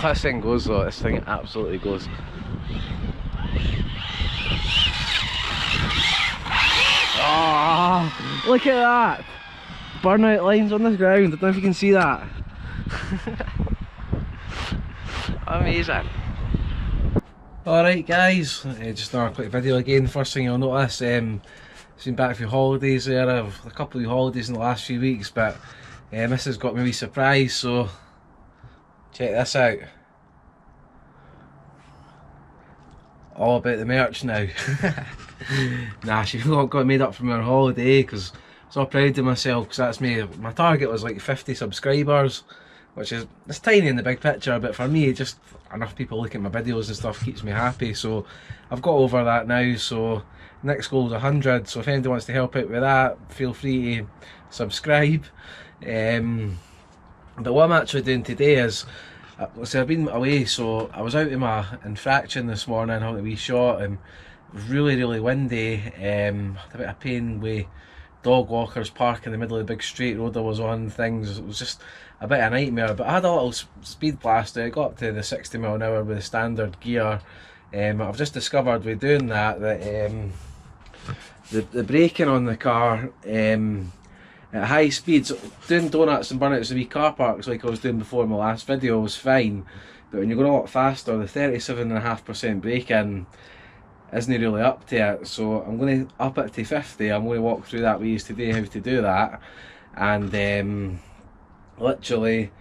this thing goes though, this thing absolutely goes. Oh, look at that! Burnout lines on the ground, I don't know if you can see that. Amazing. Alright guys, just another quick video again. First thing you'll notice, been back for holidays there. I've a couple of holidays in the last few weeks, but Mrs. got me a wee surprise, so check this out. All about the merch now. Nah, she got it made up from her holiday because I was all proud of myself, because that's me. My target was like 50 subscribers, which is, it's tiny in the big picture, but for me just enough people looking at my videos and stuff keeps me happy. So I've got over that now, so next goal is 100, so if anyone wants to help out with that, feel free to subscribe. But what I'm actually doing today is, so I've been away, so I was out in my infraction this morning having a wee shot, and it was really windy. Had a bit of pain with dog walkers parking in the middle of the big straight road I was on, things. It was just a bit of a nightmare, but I had a little speed blast. I got up to the 60 mile an hour with the standard gear. I've just discovered with doing that the braking on the car at high speeds, doing donuts and burnouts in wee car parks like I was doing before in my last video was fine, but when you're going a lot faster, the 37.5% braking isn't really up to it. So I'm going to up it to 50. I'm going to walk through that with you today, how to do that, and literally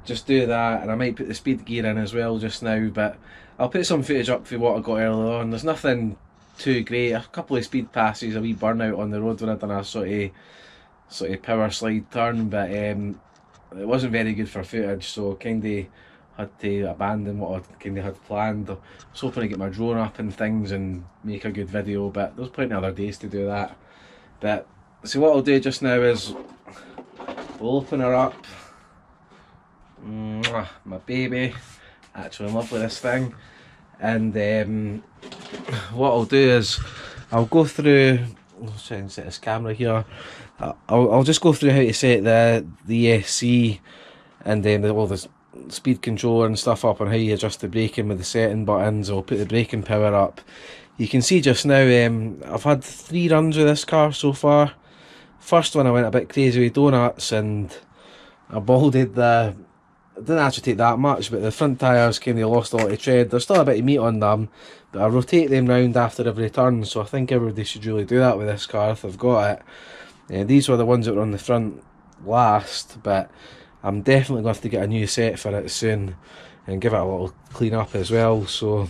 just do that. And I might put the speed gear in as well just now, but I'll put some footage up for what I got earlier on. There's nothing too great, a couple of speed passes, a wee burnout on the road when I done a sort of power slide turn, but it wasn't very good for footage, so kinda had to abandon what I kinda had planned. I was hoping to get my drone up and things and make a good video, but there's plenty of other days to do that. But so what I'll do just now is we'll open her up. Mwah, my baby, actually in love with this thing. And what I'll do is I'll go through, let's try and set this camera here. I'll just go through how to set the ESC and then all the speed controller and stuff up, and how you adjust the braking with the setting buttons. I'll put the braking power up. You can see just now I've had 3 runs with this car so far. First one I went a bit crazy with donuts and I balded the, it didn't actually take that much, but the front tyres kind of lost a lot of tread. There's still a bit of meat on them, but I rotate them round after every turn, so I think everybody should really do that with this car if they've got it. These were the ones that were on the front last, but I'm definitely going to have to get a new set for it soon and give it a little clean up as well. So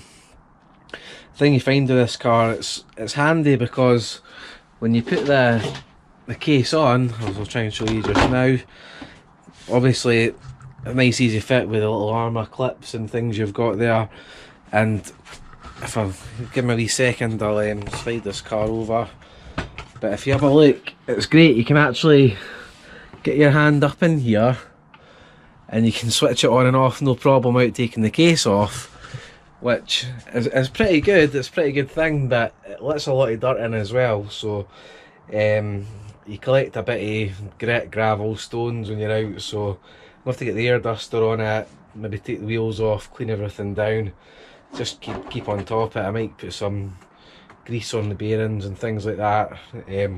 the thing you find with this car, it's handy because when you put the case on, I'll try and show you just now, obviously a nice easy fit with the little Arrma clips and things you've got there. And if I give me a wee second, I'll slide this car over. But if you have a look, it's great. You can actually get your hand up in here and you can switch it on and off no problem without taking the case off, which is pretty good. It's a pretty good thing, but it lets a lot of dirt in as well. So you collect a bit of grit, gravel, stones when you're out, so you'll have to get the air duster on it, maybe take the wheels off, clean everything down, just keep on top of it. I might put some grease on the bearings and things like that,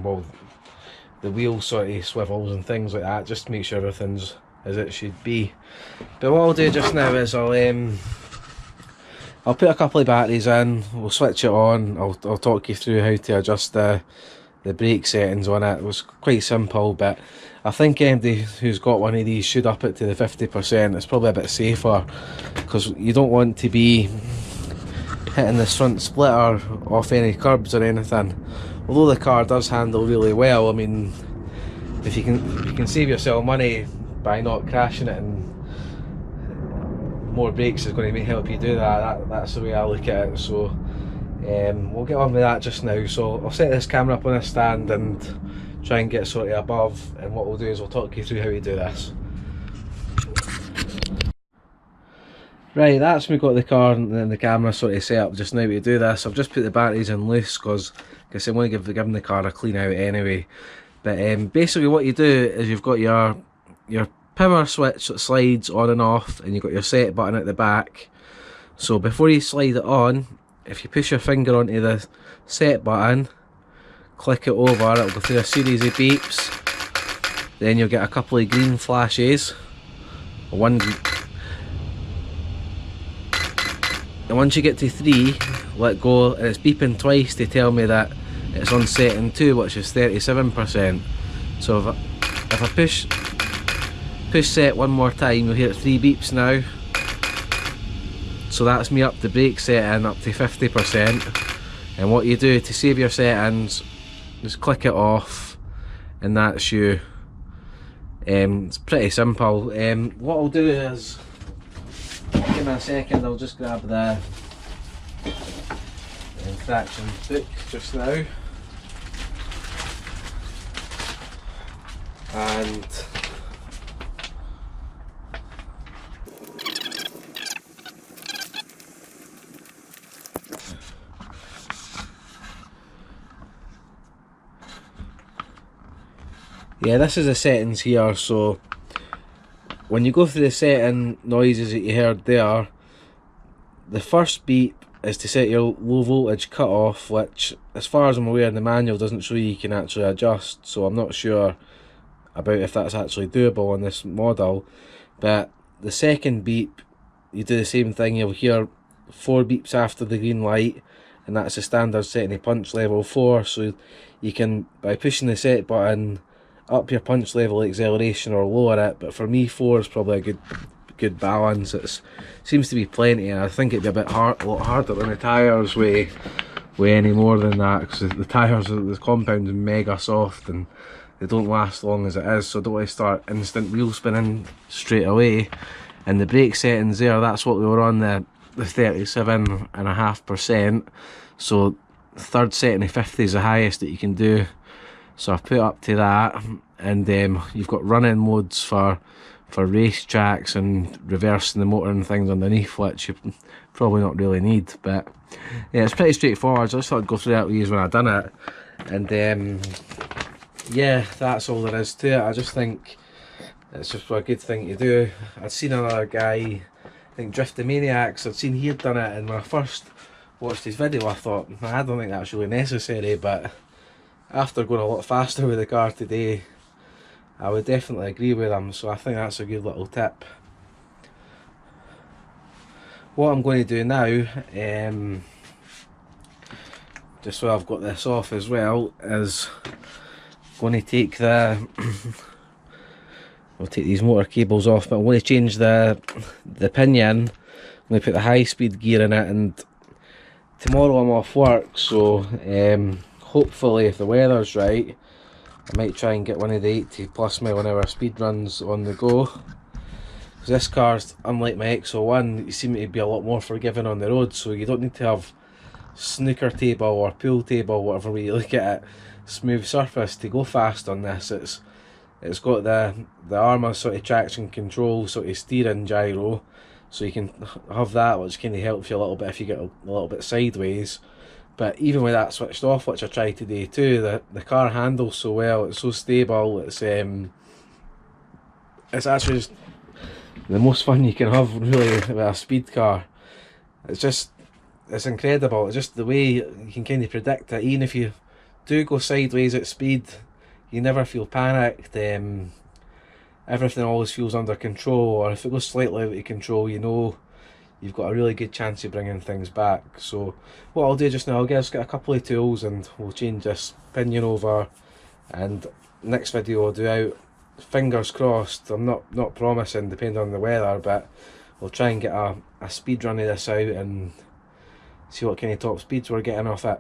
well, the wheel sort of swivels and things like that, just to make sure everything's as it should be. But what I'll do just now is I'll put a couple of batteries in, we'll switch it on, I'll talk you through how to adjust the brake settings on it. It was quite simple, but I think anybody who's got one of these should up it to the 50%. It's probably a bit safer because you don't want to be hitting this front splitter off any curbs or anything. Although the car does handle really well, I mean, if you can save yourself money by not crashing it, and more brakes is going to help you do that. That's the way I look at it. So we'll get on with that just now. So I'll set this camera up on a stand and try and get sort of above, and what we'll do is we'll talk you through how we do this. Right, that's me got the car and then the camera sort of set up just now to do this. I've just put the batteries in loose because I guess I'm going to give the car a clean out anyway. But basically what you do is you've got your power switch that slides on and off, and you've got your set button at the back. So before you slide it on, if you push your finger onto the set button, click it over, it'll go through a series of beeps. Then you'll get a couple of green flashes. And once you get to 3, let go, and it's beeping twice to tell me that it's on setting 2, which is 37%. So if I push set one more time, you'll hear 3 beeps now. So that's me up the brake setting up to 50%. And what you do to save your settings, just click it off, and that's you. It's pretty simple. What I'll do is, give me a second, I'll just grab the infraction book just now. And yeah, this is the settings here. So when you go through the setting noises that you heard there, the first beep is to set your low voltage cut off, which as far as I'm aware the manual doesn't show you can actually adjust, so I'm not sure about if that's actually doable on this model. But the second beep, you do the same thing, you'll hear 4 beeps after the green light, and that's the standard setting of punch level 4. So you can, by pushing the set button, up your punch level acceleration or lower it, but for me 4 is probably a good balance. It seems to be plenty, and I think it'd be a lot harder on the tyres way any more than that, because the tyres, the compound is mega soft and they don't last long as it is, so I don't want to start instant wheel spinning straight away. And the brake settings there, that's what we were on, the 37.5%. So the third setting of 50 is the highest that you can do. So I've put up to that, and you've got running modes for race tracks and reversing the motor and things underneath, which you probably not really need. But yeah, it's pretty straightforward. So I just thought I'd go through that with you when I've done it. And yeah, that's all there is to it. I just think it's just a good thing to do. I'd seen another guy, I think Driftomaniacs, I'd seen he'd done it, and when I first watched his video I thought, I don't think that's really necessary, but after going a lot faster with the car today, I would definitely agree with him, so I think that's a good little tip. What I'm going to do now, just so I've got this off as well, is going to take the I'll take these motor cables off, but I'm going to change the pinion. I'm going to put the high speed gear in it, and tomorrow I'm off work, so hopefully if the weather's right I might try and get one of the 80 plus mile an hour speed runs on the go, because this car's, unlike my X01, you seem to be a lot more forgiving on the road, so you don't need to have snooker table or pool table, whatever way you look at it, smooth surface to go fast on this. It's got the Arrma sort of traction control, sort of steering gyro, so you can have that, which kind of helps you a little bit if you get a little bit sideways. But even with that switched off, which I tried today too, the car handles so well, it's so stable, it's actually just the most fun you can have really with a speed car. It's incredible. It's just the way you can kind of predict it. Even if you do go sideways at speed, you never feel panicked. Everything always feels under control, or if it goes slightly out of control, you know you've got a really good chance of bringing things back. So what I'll do just now, I'll just get a couple of tools and we'll change this pinion over, and next video I'll do out, fingers crossed, I'm not promising depending on the weather, but we'll try and get a speed run of this out and see what kind of top speeds we're getting off it.